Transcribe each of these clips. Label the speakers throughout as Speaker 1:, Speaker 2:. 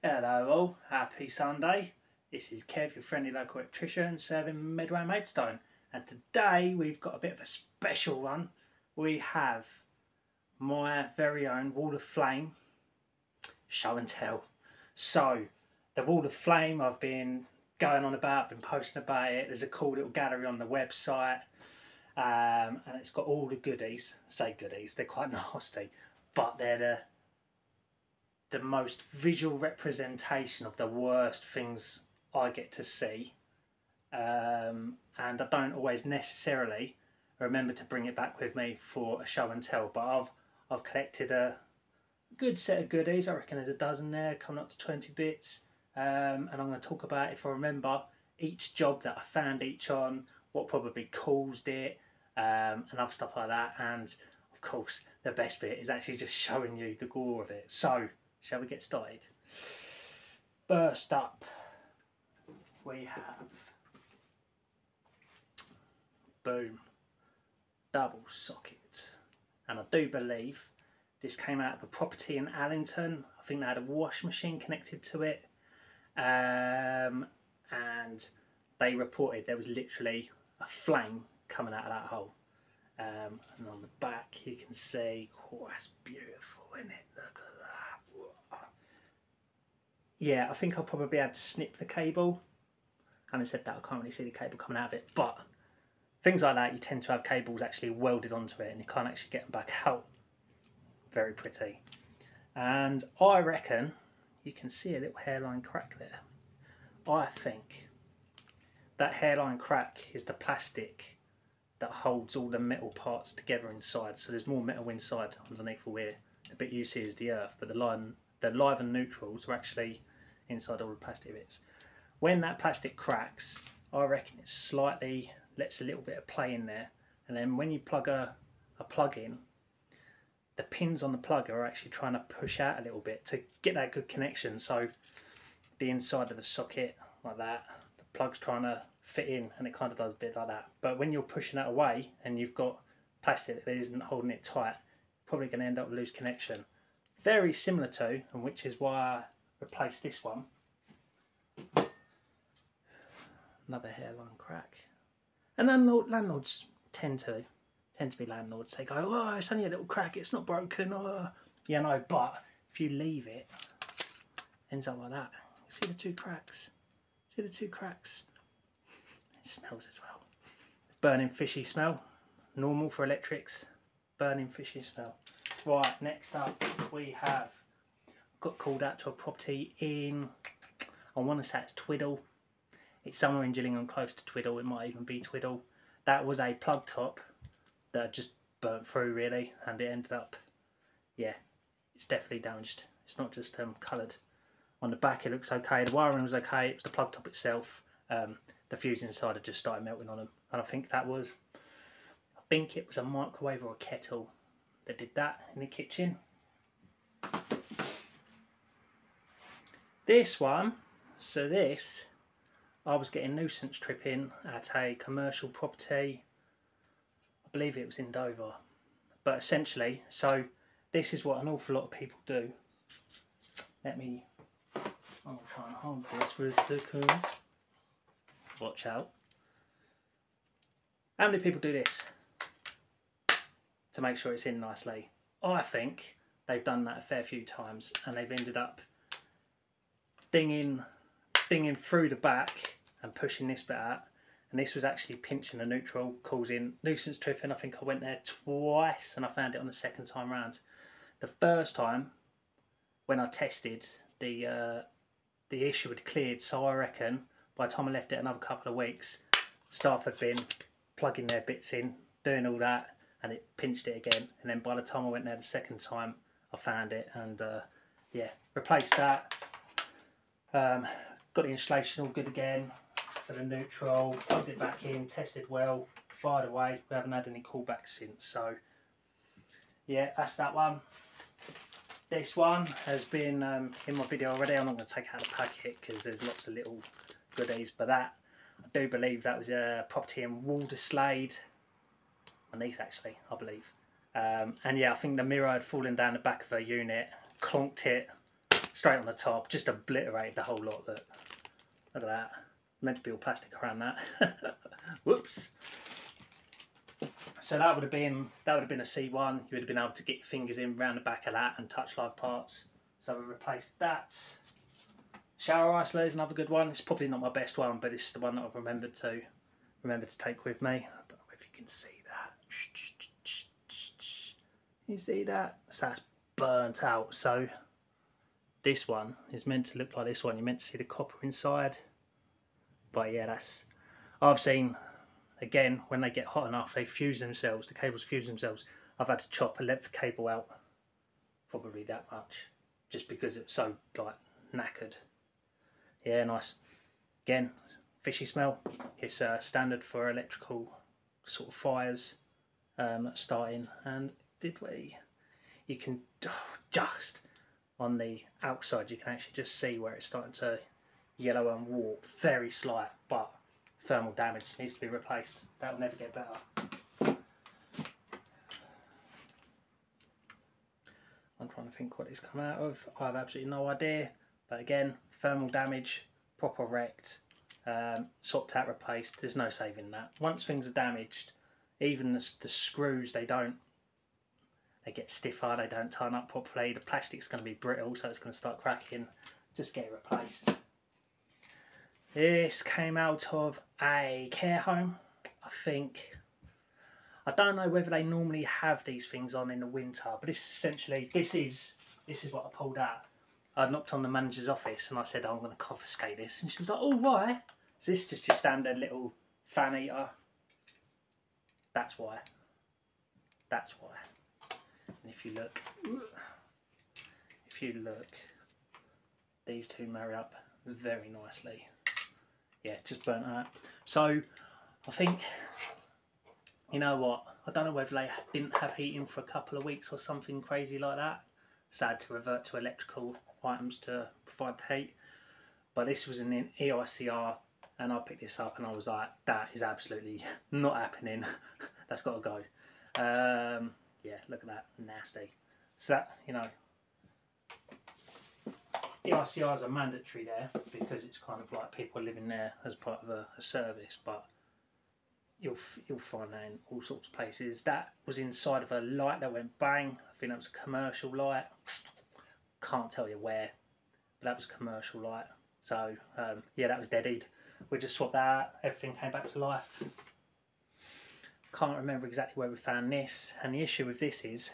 Speaker 1: Hello all, happy Sunday. This is Kev, your friendly local electrician serving Medway Maidstone, and today we've got a bit of a special one. We have my very own wall of flame show and tell. So the wall of flame I've been going on about, been posting about it. There's a cool little gallery on the website, and it's got all the goodies. Say goodies, they're quite nasty, but they're the most visual representation of the worst things I get to see, and I don't always necessarily remember to bring it back with me for a show and tell, but I've collected a good set of goodies. I reckon there's a dozen there, coming up to 20 bits, and I'm going to talk about, if I remember, each job that I found each on, what probably caused it, and other stuff like that. And of course the best bit is actually just showing you the gore of it. So shall we get started? First up, we have, boom, double socket. And I do believe this came out of a property in Allington. I think they had a washing machine connected to it. And they reported there was literally a flame coming out of that hole. And on the back you can see, oh, that's beautiful, isn't it? Look at that. Yeah, I think I probably had to snip the cable. Having said that, I can't really see the cable coming out of it, but things like that, you tend to have cables actually welded onto it and you can't actually get them back out. Very pretty. And I reckon you can see a little hairline crack there. I think that hairline crack is the plastic that holds all the metal parts together inside. So there's more metal inside underneath all here. The bit you see is the earth, but the live and neutrals are actually inside all the plastic bits. When that plastic cracks, I reckon it slightly lets a little bit of play in there, and then when you plug a plug in, the pins on the plug are actually trying to push out a little bit to get that good connection. So the inside of the socket, like that, the plug's trying to fit in, and it kind of does a bit like that. But when you're pushing that away and you've got plastic that isn't holding it tight, you're probably going to end up with loose connection. Very similar to, and which is why I replaced this one. Another hairline crack. And landlords tend to be landlords. They go, oh, it's only a little crack, it's not broken. Oh. You know, but if you leave it, it ends up like that. See the two cracks? See the two cracks? It smells as well. Burning fishy smell. Normal for electrics. Burning fishy smell. Right, next up we have, got called out to a property in, I want to say it's Twiddle. It's somewhere in Gillingham close to Twiddle, it might even be Twiddle. That was a plug top that just burnt through really, and it ended up, yeah, it's definitely damaged. It's not just coloured. On the back it looks okay, the wiring was okay, it was the plug top itself. The fuse inside had just started melting on them, and I think it was a microwave or a kettle that did that in the kitchen. This one, so this, I was getting nuisance tripping at a commercial property. I believe it was in Dover. But essentially, so this is what an awful lot of people do. I'll try and hold this for a second. Watch out. How many people do this to make sure it's in nicely? I think they've done that a fair few times and they've ended up dinging through the back and pushing this bit out, and this was actually pinching a neutral, causing nuisance tripping. I think I went there twice and I found it on the second time round. The first time when I tested, the issue had cleared, so I reckon by the time I left it another couple of weeks, staff had been plugging their bits in, doing all that, and it pinched it again. And then by the time I went there the second time, I found it, and yeah, replaced that. Got the installation all good again for the neutral, plugged it back in, tested well, fired away. We haven't had any callbacks since, so yeah, that's that one. This one has been in my video already. I'm not going to take out the packet because there's lots of little goodies, but that, I do believe that was a property in Walderslade, underneath actually, I believe. And yeah, I think the mirror had fallen down the back of her unit, clonked it, straight on the top, just obliterated the whole lot. Look at that. Meant to be all plastic around that. Whoops. So that would have been a C1. You would have been able to get your fingers in around the back of that and touch live parts. So we replaced that. Shower isolator is another good one. It's probably not my best one, but it's the one that I've remembered to take with me. I don't know if you can see that. You see that? So that's burnt out. So this one is meant to look like this one. You're meant to see the copper inside. But yeah, I've seen, again, when they get hot enough, they fuse themselves. The cables fuse themselves. I've had to chop a length of cable out, probably that much, just because it's so like knackered. Yeah, nice. Again, fishy smell. It's standard for electrical sort of fires starting. And you can just on the outside, you can actually just see where it's starting to yellow and warp. Very slight, but thermal damage needs to be replaced. That will never get better. I'm trying to think what it's come out of. I have absolutely no idea. But again, thermal damage, proper wrecked, swapped out, replaced. There's no saving that. Once things are damaged, even the screws, they get stiffer, they don't turn up properly. The plastic's going to be brittle, so it's going to start cracking. Just get it replaced. This came out of a care home. I don't know whether they normally have these things on in the winter, but this is what I pulled out. I knocked on the manager's office and I said, oh, I'm going to confiscate this. And she was like, oh, why? So this is just your standard little fan eater. That's why. That's why. And if you look, these two marry up very nicely. Yeah, just burnt out. So I think, you know what, I don't know whether they didn't have heating for a couple of weeks or something crazy like that. Sad to revert to electrical items to provide the heat. But this was an EICR and I picked this up and I was like, that is absolutely not happening. That's got to go. Yeah, look at that, nasty. So that, you know, EICRs are mandatory there because it's kind of like people living there as part of a service, but you'll find that in all sorts of places. That was inside of a light that went bang. I think that was a commercial light. Can't tell you where, but that was a commercial light. So yeah, that was deadied. We just swapped that out. Everything came back to life. Can't remember exactly where we found this. And the issue with this is,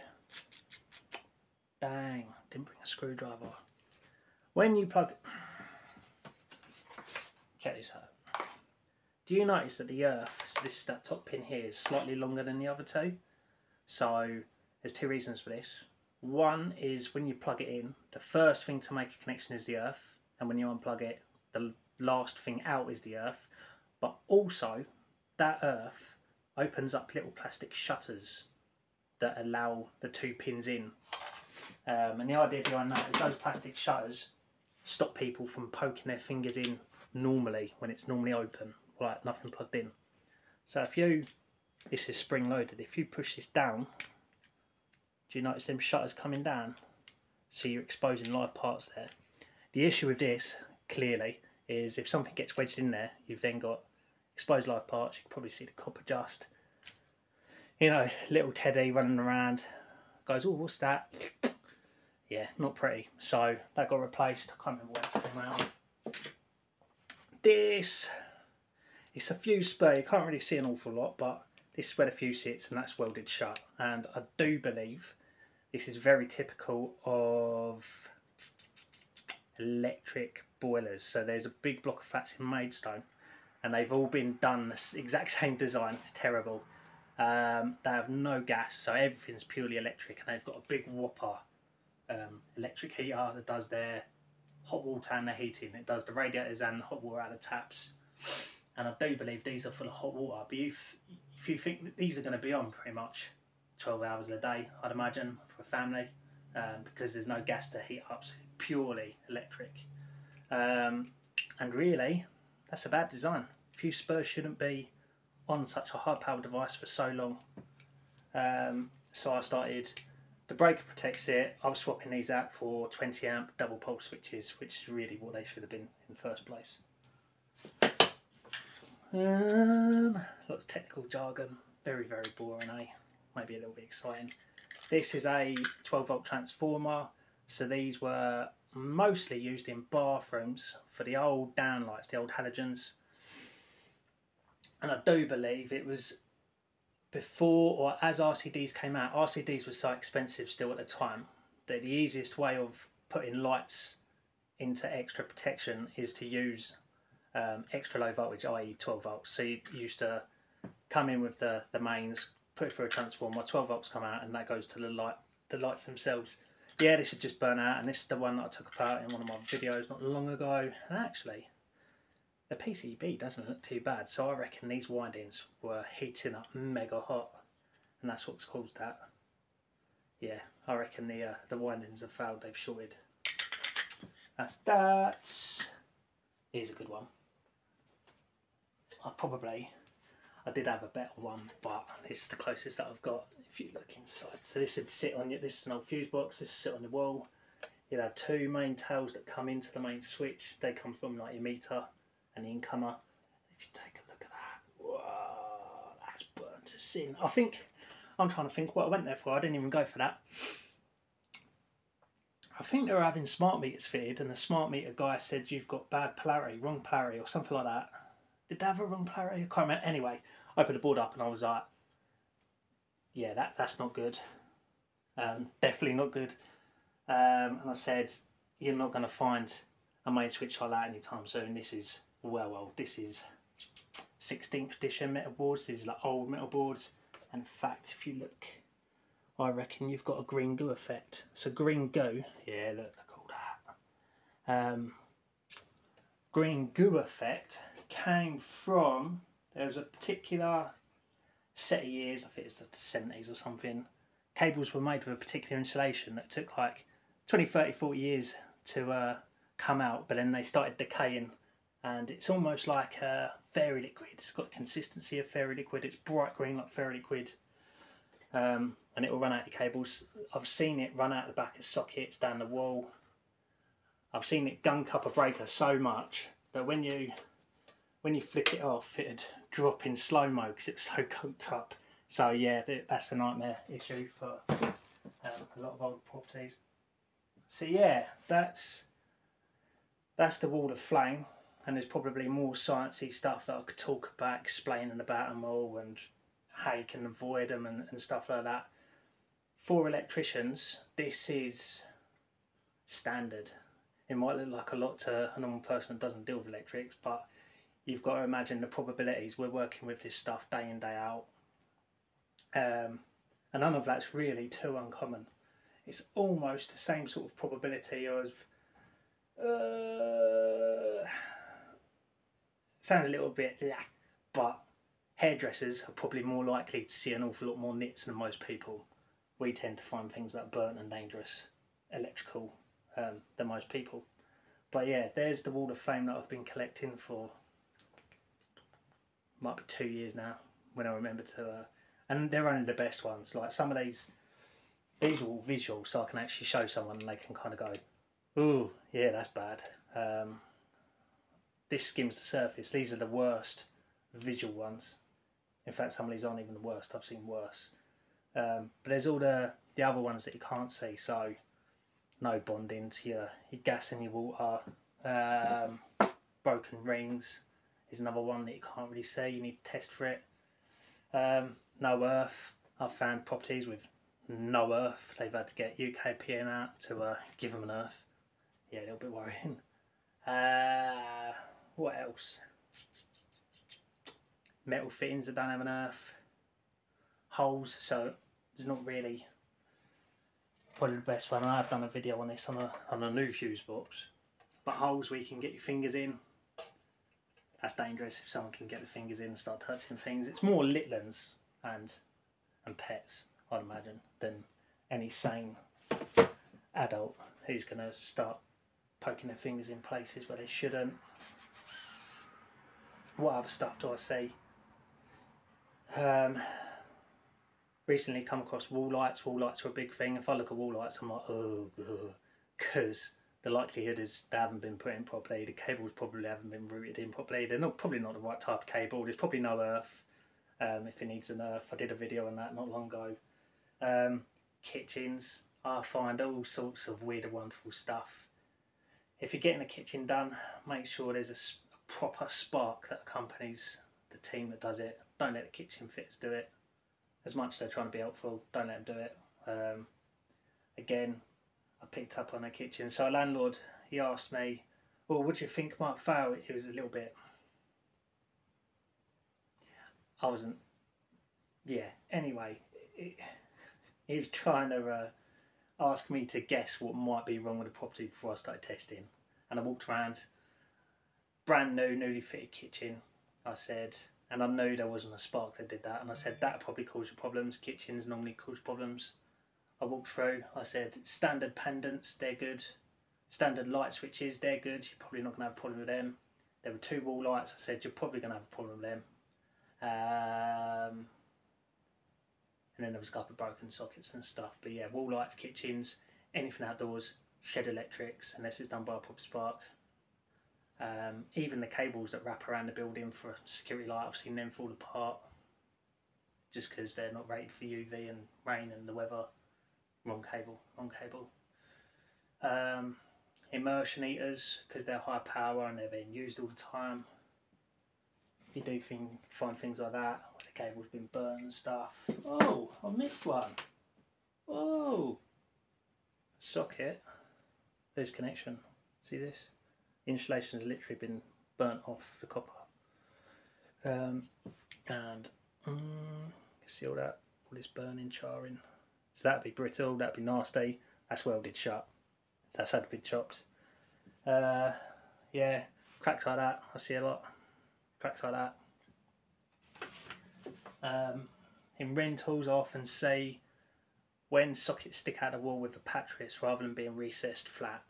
Speaker 1: dang, didn't bring a screwdriver. When you plug, check this out. Do you notice that the earth, so that top pin here, is slightly longer than the other two? So there's two reasons for this. One is when you plug it in, the first thing to make a connection is the earth, and when you unplug it, the last thing out is the earth. But also, that earth opens up little plastic shutters that allow the two pins in. And the idea behind that is those plastic shutters stop people from poking their fingers in normally when it's normally open, like nothing plugged in. So if you, this is spring loaded, if you push this down, do you notice them shutters coming down? So you're exposing live parts there. The issue with this, clearly, is if something gets wedged in there, you've then got exposed live parts. You can probably see the copper just, you know, little Teddy running around, goes, oh, what's that? Yeah, not pretty. So that got replaced. I can't remember where it came out. This, it's a fuse spur. You can't really see an awful lot, but this is where the fuse sits and that's welded shut. And I do believe this is very typical of electric boilers. So there's a big block of flats in Maidstone and they've all been done the exact same design. It's terrible. They have no gas, so everything's purely electric, and they've got a big whopper electric heater that does their hot water and the heating. It does the radiators and the hot water out of taps. And I do believe these are full of hot water, but if you think that these are going to be on pretty much 12 hours a day, I'd imagine, for a family, because there's no gas to heat up, so purely electric. And really, that's a bad design. Fuse spurs shouldn't be on such a high power device for so long. So I started The breaker protects it. I was swapping these out for 20 amp double pulse switches, which is really what they should have been in the first place. Lots of technical jargon, very boring, eh? Maybe a little bit exciting. This is a 12 volt transformer, so these were mostly used in bathrooms for the old downlights, the old halogens. And I do believe it was before or as RCDs came out. RCDs were so expensive still at the time that the easiest way of putting lights into extra protection is to use extra low voltage, i.e. 12 volts. So you used to come in with the mains, put it through a transformer, 12 volts come out, and that goes to the lights themselves. Yeah, this had just burnt out, and this is the one that I took apart in one of my videos not long ago. And actually, the PCB doesn't look too bad, so I reckon these windings were heating up mega hot, and that's what's caused that. Yeah, I reckon the windings have failed, they've shorted. That's that. Here's a good one. I did have a better one, but this is the closest that I've got if you look inside. So this would sit on this is an old fuse box, this would sit on the wall. You'd have two main tails that come into the main switch. They come from like your meter and the incomer. If you take a look at that, whoa, that's burnt to sin. I'm trying to think what I went there for. I didn't even go for that. I think they were having smart meters fitted, and the smart meter guy said you've got bad polarity, wrong polarity, or something like that. Did they have a wrong polarity? I can't remember. Anyway, I opened the board up and I was like, yeah, that's not good. Definitely not good. And I said, you're not going to find a main switch like that anytime soon. This is this is 16th edition metal boards. These are like old metal boards. And in fact, if you look, I reckon you've got a green goo effect. So green goo, yeah, look at all that. Green goo effect came from, there was a particular set of years, I think it's the 70s or something. Cables were made with a particular insulation that took like 20, 30, 40 years to come out, but then they started decaying, and it's almost like a fairy liquid. It's got the consistency of fairy liquid. It's bright green like fairy liquid, and it will run out the cables. I've seen it run out the back of sockets down the wall. I've seen it gunk up a breaker so much that when you flick it off, it'd drop in slow-mo because it was so gunked up. So yeah, that's a nightmare issue for a lot of old properties. So yeah, that's the wall of flame, and there's probably more sciencey stuff that I could talk about, explaining about them all and how you can avoid them and stuff like that. For electricians, this is standard. It might look like a lot to a normal person that doesn't deal with electrics, but you've got to imagine the probabilities. We're working with this stuff day in, day out. And none of that's really too uncommon. It's almost the same sort of probability of... sounds a little bit... but hairdressers are probably more likely to see an awful lot more nits than most people. We tend to find things that are burnt and dangerous, electrical, than most people. But yeah, there's the wall of fame that I've been collecting for... might be 2 years now, when I remember to... and they're only the best ones. Like some of these are all visual, so I can actually show someone and they can kind of go, ooh, yeah, that's bad. This skims the surface. These are the worst visual ones. In fact, some of these aren't even the worst. I've seen worse. But there's all the other ones that you can't see. So no bonding to your gas in your water. Broken rings is another one that you can't really see. You need to test for it. No earth. I've found properties with no earth. They've had to get UKPN out to give them an earth. Yeah, a little bit worrying. What else? Metal fittings that don't have an earth. Holes, so it's not really probably the best one. I've done a video on this on a new fuse box. But holes where you can get your fingers in, that's dangerous if someone can get their fingers in and start touching things. It's more litlins and pets, I'd imagine, than any sane adult who's going to start poking their fingers in places where they shouldn't. What other stuff do I see? recently come across wall lights. Wall lights are a big thing. If I look at wall lights, I'm like, oh, because the likelihood is they haven't been put in properly. The cables probably haven't been routed in properly. They're probably not the right type of cable. There's probably no earth. If it needs an earth, I did a video on that not long ago. Kitchens, I find all sorts of weird and wonderful stuff. If you're getting a kitchen done, make sure there's a proper spark that accompanies the team that does it. Don't let the kitchen fitters do it. As much as they're trying to be helpful, don't let them do it. Again, I picked up on a kitchen. So a landlord, he asked me, well, what do you think might fail? It was a little bit... I wasn't... Yeah, anyway, he was trying to ask me to guess what might be wrong with the property before I started testing. And I walked around, brand new, newly fitted kitchen. I said, and I knew there wasn't a spark that did that, and I said that probably cause you problems. Kitchens normally cause problems. I walked through, I said standard pendants, they're good. Standard light switches, they're good. You're probably not going to have a problem with them. There were 2 wall lights. I said you're probably going to have a problem with them. And then there was a couple of broken sockets and stuff. But yeah, wall lights, kitchens, anything outdoors, shed electrics, unless it's done by a proper spark. Even the cables that wrap around the building for a security light, I've seen them fall apart just because they're not rated for UV and rain and the weather. Wrong cable, wrong cable. Immersion heaters, because they're high power and they're being used all the time. You do find things like that, where the cable's been burnt and stuff. Oh, I missed one. Oh, socket, loose connection. See this? The insulation has literally been burnt off the copper. See all that, all this burning, charring. So that'd be brittle, that'd be nasty. That's welded shut. That's had to be chopped. Yeah, cracks like that, I see a lot. Cracks like that. In rentals, I often see when sockets stick out of the wall with a pattress rather than being recessed flat.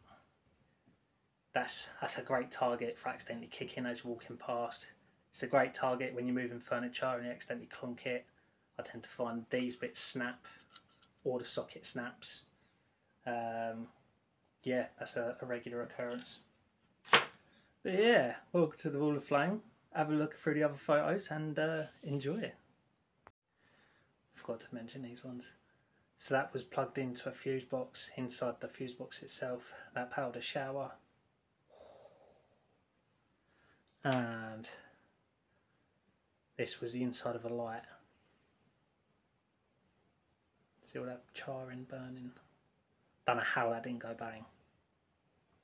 Speaker 1: That's a great target for accidentally kicking as you're walking past. It's a great target when you're moving furniture and you accidentally clunk it. I tend to find these bits snap or the socket snaps. Yeah, that's a regular occurrence. But yeah, welcome to the Wall of Flame. Have a look through the other photos and enjoy it. Forgot to mention these ones. So that was plugged into a fuse box. Inside the fuse box itself, that powered a shower. And this was the inside of a light. See all that charring, burning. Don't know how that didn't go bang.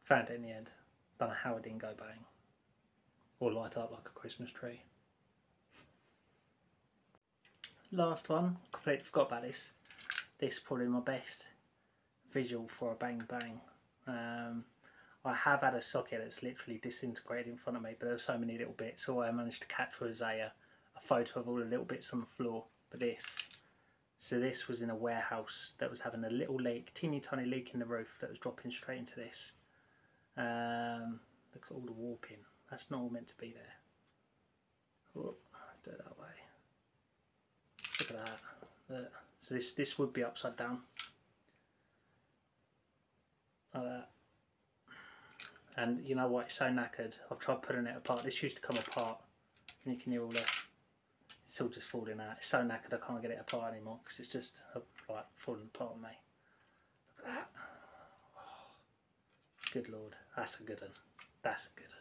Speaker 1: Found it in the end. Don't know how it didn't go bang. Or light up like a Christmas tree. Last one, completely forgot about this. This is probably my best visual for a bang bang. I have had a socket that's literally disintegrated in front of me, but there were so many little bits. All I managed to catch was a photo of all the little bits on the floor. But this was in a warehouse that was having a little leak, teeny tiny leak in the roof that was dropping straight into this. Look at all the warping. That's not all meant to be there. Oh, let's do it that way. Look at that. Look. So this would be upside down. Like that. And you know what, it's so knackered. I've tried putting it apart. This used to come apart. And you can hear all the... It's all just falling out. It's so knackered I can't get it apart anymore because it's just like falling apart on me. Look at that. Oh, good lord. That's a good one. That's a good one.